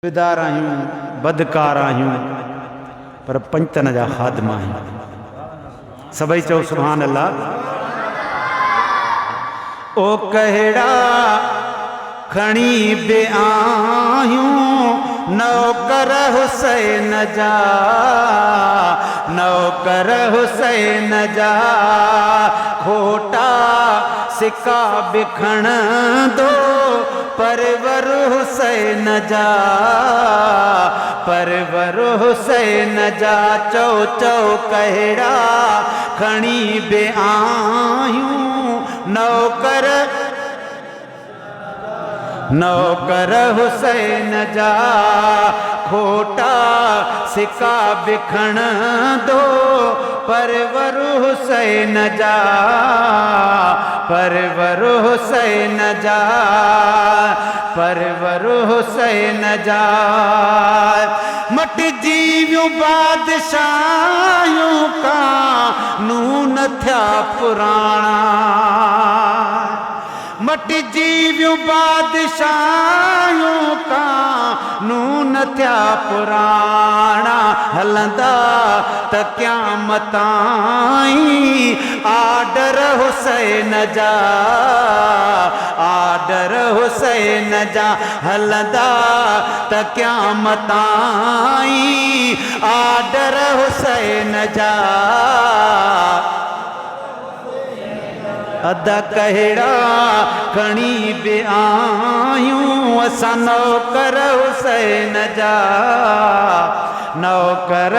बेदार आहियूं, बदकार आहियूं, पर पंचतन जा खादमा आहियूं। सभई चओ सुभान अल्लाह। ओ कहिड़ा खणी बे आहियूं नौकर हुसैन जा, नौकर हुसैन जा खोटा सिका बिखण दो परवर हुसैन जा, परवर हुसैन जा। चौ चौ कहिड़ा खणी बे आहियूं नौकर, नौकर हुसैन जा खोटा सिका बिखण दो परवर हुसैन जा, परवर हुसैन जा, परवर हुसैन जा। मट जीवियों बादशाहियों का नून थिया पुराणा, मट जीवियों बादशाहियों का नून थिया पुराणा। हलंदा त क़यामत ताईं आडर हुसैन जा, आडर हुसैन जा। हलंदा त क़यामत ताईं आडर हुसैन जा। अदा कहिड़ा खणी बे आहियूं असां नौकर हुसैन जा, नौकर।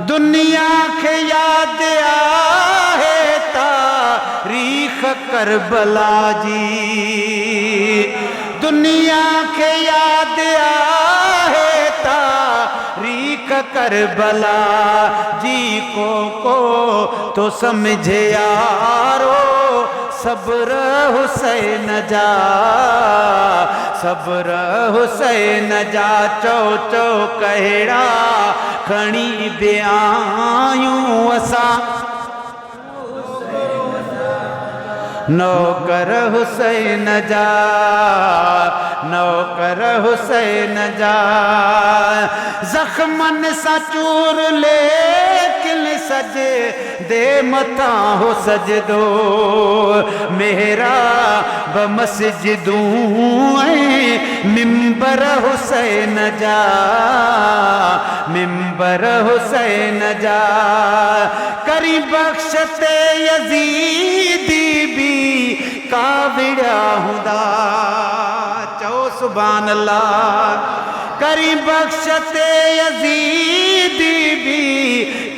दुनिया खे यादि आहे तारीख़ करबला जी, दुनिया खे यादि आहे तारीख़ करबला जी। को तो समझे यारो सब्र हुसैन जा, सब्र हुसैन जा। चौ चौ कहिड़ा खणी बे आहियूं असां नौकर हुसैन जा, नौकर हुसैन जा। ज़ख्मन सां चूर लेकिन सजे दे मथा हो सजदो मेरा बमस्जिदूं ऐं मिंबर हुसैन जा, मिंबर हुसैन जा। करी बख्श ते यज़ीदी भी काविड़ा हूंदा। चओ सुभान अल्लाह। करी बख्श ते यज़ीदी भी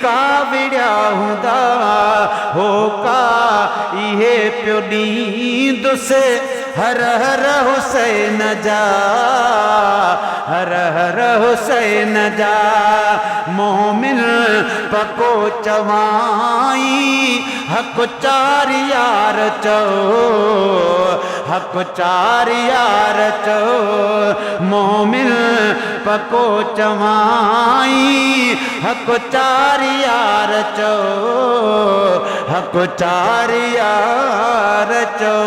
काविड़ा हूंदा हो का इहे पियो ॾींदुसि हर हर हुसैन जा, हर हर हुसैन जा। मोमिन पको चवाई हक चार यार चो, हक चार यार चो। मोमिन पको चवाई हक चार यार चो, हक चार यार चो।